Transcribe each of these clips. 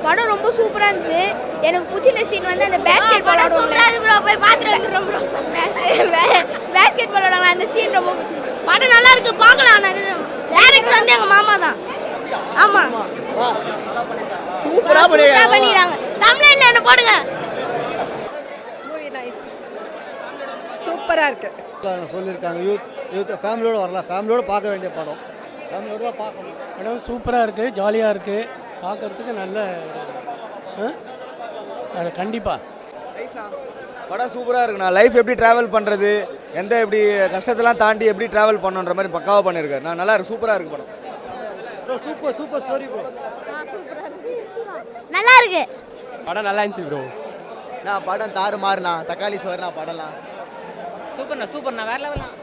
படம் ரொம்ப சூப்பராக இருந்தது. எனக்கு பிடிச்ச சீன் வந்து அந்த பேஸ்கெட் பால் சூப்பராக ப்ரோ, போய் பார்த்துட்டு வந்துடுறோம் ப்ரோ. பேஸ்கெட் பால் ஆடுவாங்க, அந்த சீன் ரொம்ப பிடிச்சிருக்கு. படம் நல்லா இருக்கு, பார்க்கலாம். டேரக்டர் வந்து எங்கள் மாமா தான். ஆமாம், சூப்பராக பண்ணிடுறாங்க. தமிழ்ல என்ன போடுங்க. சூப்பராக இருக்கு சொல்லியிருக்காங்க. யூத் ஃபேமிலியோடு வரலாம், ஃபேமிலியோடு பார்க்க வேண்டிய படம், ஃபேமிலியோடு தான் பார்க்கணும். படம் சூப்பராக இருக்குது, ஜாலியாக இருக்குது, பார்க்குறதுக்கு நல்ல கண்டிப்பாக படம் சூப்பராக இருக்குண்ணா. லைஃப் எப்படி ட்ராவல் பண்ணுறது, எந்த எப்படி கஷ்டத்தெல்லாம் தாண்டி எப்படி ட்ராவல் பண்ணுன்ற மாதிரி பக்காவாக பண்ணியிருக்காரு. நான் நல்லா இருக்கு, சூப்பராக இருக்குது படம். Super super story bro. நல்லா இருக்கு படம் நல்லா இருந்துச்சு ப்ரோ. நான் படம் தாறுமாறுண்ணா, தக்காளி சோறுண்ணா படம்லாம் சூப்பர்ண்ணா வேற லெவல்லாம்.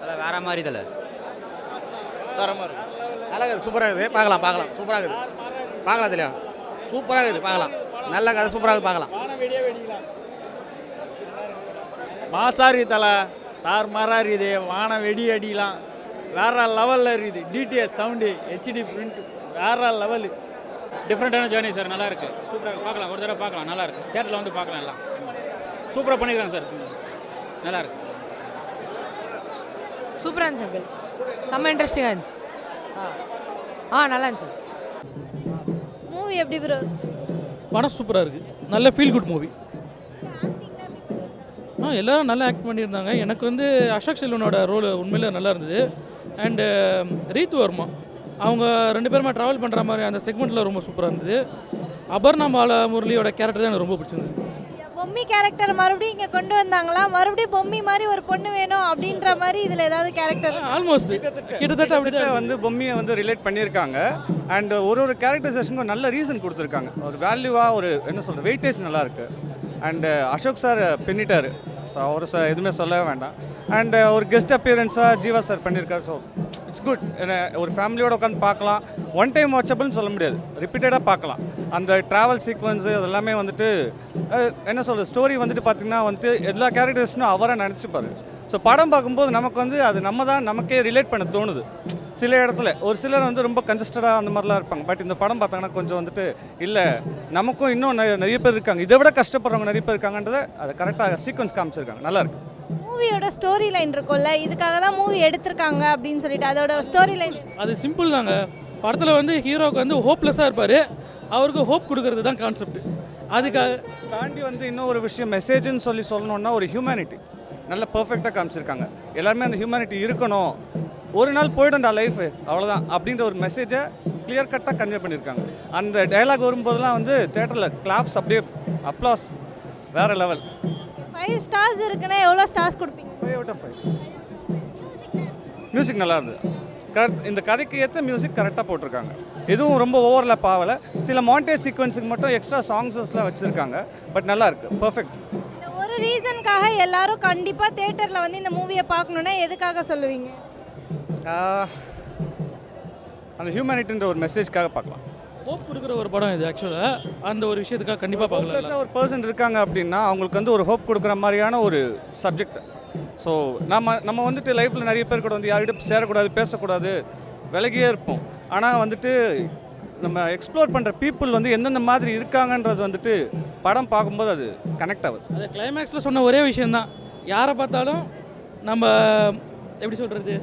அதில் வேற மாதிரி இதில் தரமாக இருக்கு, நல்லா இருக்குது, சூப்பராக இருக்குது. பார்க்கலாம் சூப்பராக இருக்குது, பார்க்கலாம் இல்லையா, சூப்பராக இருக்குது, பார்க்கலாம். நல்ல கதை, சூப்பராக இருக்குது, பார்க்கலாம். மாசாரி தலை தாறுமாறாக இருக்குது, வான வெடி அடிலாம் வேற லெவலில் இருக்குது. டிடிஎஸ் சவுண்டு, ஹெச்டி பிரிண்ட் வேற லெவலு. டிஃப்ரெண்ட்டான ஜேர்னி சார், நல்லா இருக்குது, சூப்பராக பார்க்கலாம். ஒரு தடவை பார்க்கலாம், நல்லா இருக்குது. தேட்டரில் வந்து பார்க்கலாம், எல்லாம் சூப்பராக பண்ணிக்கிறாங்க சார், நல்லா இருக்கு. சூப்பராக இருந்துச்சு அங்கிள், செம்ம இன்ட்ரெஸ்டிங்காக இருந்துச்சு. நல்லா இருந்துச்சு. மூவி எப்படி ப்ரோ? படம் சூப்பராக இருக்குது, நல்ல ஃபீல் குட் மூவி. எல்லோரும் நல்லா ஆக்ட் பண்ணியிருந்தாங்க. எனக்கு வந்து அசோக் செல்வனோட ரோல் உண்மையிலே நல்லா இருந்தது. அண்டு ரீத்து வர்மா அவங்க 2 பேருமா ட்ராவல் பண்ணுற மாதிரி அந்த செக்மெண்ட்டில் ரொம்ப சூப்பராக இருந்தது. அபர்ணா முரளியோட கேரக்டர் தான் எனக்கு ரொம்ப பிடிச்சிருந்தது. பொம்மி கேரக்டர் மறுபடியும் இங்கே கொண்டு வந்தாங்களா? மறுபடியும் பொம்மி மாதிரி ஒரு பொண்ணு வேணும் அப்படின்ற மாதிரி இதில் ஏதாவது கேரக்டர்? ஆல்மோஸ்ட் கிட்டத்தட்ட அப்படி தான் வந்து பொம்மியை வந்து ரிலேட் பண்ணியிருக்காங்க. அண்ட் ஒரு கேரக்டரைசேஷனுக்கும் நல்ல ரீசன் கொடுத்துருக்காங்க. ஒரு வேல்யூவாக ஒரு என்ன சொல்கிறது, வெயிட்டேஜ் நல்லாயிருக்கு. அண்டு அசோக் சார் பின்னிட்டார், ஸோ அவர் சார் எதுவுமே சொல்லவே வேண்டாம். அண்ட் ஒரு கெஸ்ட் அப்பியரன்ஸாக ஜீவா சார் பண்ணியிருக்காரு. So it's good. ஒரு ஃபேமிலியோடு உட்காந்து பார்க்கலாம். ஒன் டைம் வாட்சபிள்னு சொல்ல முடியாது, ரிப்பீட்டடாக பார்க்கலாம். அந்த ட்ராவல் சீக்வன்ஸு அதெல்லாமே வந்துட்டு என்ன சொல்கிறது, ஸ்டோரி வந்துட்டு பார்த்திங்கன்னா வந்துட்டு எல்லா கேரக்டர்ஸ்னும் அவராக நினச்சிப்பார். ஸோ படம் பார்க்கும்போது நமக்கு வந்து அது நம்ம தான் நமக்கே ரிலேட் பண்ண தோணுது. சில இடத்துல ஒரு சிலர் வந்து ரொம்ப கன்ஜஸ்டடாக அந்த மாதிரிலாம் இருப்பாங்க. பட் இந்த படம் பார்த்தாங்கன்னா கொஞ்சம் வந்துட்டு இல்லை, நமக்கும் இன்னும் நிறைய பேர் இருக்காங்க, இதை விட கஷ்டப்படுறவங்க நிறைய பேர் இருக்காங்கன்றதை அதை கரெக்டாக சீக்வன்ஸ் காமிச்சிருக்காங்க, நல்லாயிருக்கு. மூவியோட ஸ்டோரி லைன் இருக்கும்ல, இதுக்காக தான் மூவி எடுத்திருக்காங்க அப்படின்னு சொல்லிட்டு அதோட ஸ்டோரி லைன் அது சிம்பிள் தாங்க. படத்தில் வந்து ஹீரோவுக்கு வந்து ஹோப்லெஸ்ஸாக இருப்பார், அவருக்கு ஹோப் கொடுக்கறது தான் கான்செப்ட். அதுக்காக தாண்டி வந்து இன்னும் ஒரு விஷயம் மெசேஜ்னு சொல்லணுன்னா ஒரு ஹியூமனிட்டி நல்லா பர்ஃபெக்டாக காமிச்சிருக்காங்க. எல்லாருமே அந்த ஹியூமனிட்டி இருக்கணும், ஒரு நாள் போய்டும்டா லைஃபு அவ்வளோதான் அப்படின்ற ஒரு மெசேஜை கிளியர் கட்டாக கன்வே பண்ணியிருக்காங்க. அந்த டைலாக் வரும்போதெல்லாம் வந்து தேட்டரில் கிளாப்ஸ், அப்படியே அப்ளாஸ், வேறு லெவல். 5 ஸ்டார்ஸ் இருக்குன்னா எவ்வளோ ஸ்டார்ஸ் கொடுப்பீங்க? 5 out of 5. மியூசிக் நல்லா இருந்தது. இந்த கதைக்கு ஏற்ற மியூசிக் கரெக்டாக போட்டிருக்காங்க. எதுவும் ரொம்ப ஓவர்லாப் ஆகலை. சில மாண்டேஜ் சீக்வன்ஸுக்கு மட்டும் எக்ஸ்ட்ரா சாங்ஸஸ்லாம் வச்சுருக்காங்க. பட் நல்லா இருக்குது, பர்ஃபெக்ட். இந்த ஒரு ரீசனுக்காக எல்லாரும் கண்டிப்பாக தேட்டரில் வந்து இந்த மூவியை பார்க்கணுன்னா எதுக்காக சொல்லுவீங்க? அந்த ஹியூமனிட்டின்ற ஒரு மெசேஜ்க்காக பார்க்கலாம். ஹோப் கொடுக்குற ஒரு படம் இது. ஆக்சுவலாக அந்த ஒரு விஷயத்துக்காக கண்டிப்பாக பார்க்கலாம். ஒரு பர்சன் இருக்காங்க அப்படின்னா அவங்களுக்கு வந்து ஒரு ஹோப் கொடுக்குற மாதிரியான ஒரு சப்ஜெக்ட். ஸோ நம்ம வந்துட்டு லைஃப்பில் நிறைய பேர் கூட வந்து யார்கிட்ட சேரக்கூடாது, பேசக்கூடாது, விலகியே இருப்போம். ஆனால் வந்துட்டு நம்ம எக்ஸ்ப்ளோர் பண்ணுற பீப்புள் வந்து எந்தெந்த மாதிரி இருக்காங்கன்றது வந்துட்டு படம் பார்க்கும்போது அது கனெக்ட் ஆகுது. அது கிளைமேக்ஸில் சொன்ன ஒரே விஷயந்தான், யாரை பார்த்தாலும் நம்ம எப்படி சொல்கிறது,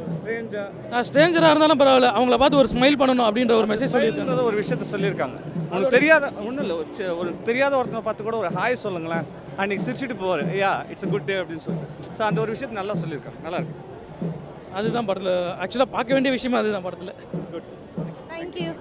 ஸ்ட்ரேஞ்சராக இருந்தாலும் பரவாயில்ல, அவங்கள பார்த்து ஒரு ஸ்மைல் பண்ணணும் அப்படின்ற ஒரு மெசேஜ் சொல்லியிருக்காங்க. ஒரு விஷயத்த சொல்லியிருக்காங்க. உங்களுக்கு தெரியாத ஒன்றும் இல்லை, ஒரு தெரியாத ஒருத்தனை பார்த்து கூட ஒரு ஹாய் சொல்லுங்களேன், அன்றைக்கி சிரிச்சிட்டு போவார், yeah it's a good day அப்படின்னு சொல்லிட்டு. ஸோ அந்த ஒரு விஷயத்தை நல்லா சொல்லியிருக்காங்க, நல்லாயிருக்கு. அதுதான் படத்தில் ஆக்சுவலாக பார்க்க வேண்டிய விஷயமா அதுதான் படத்தில். தேங்க்யூ.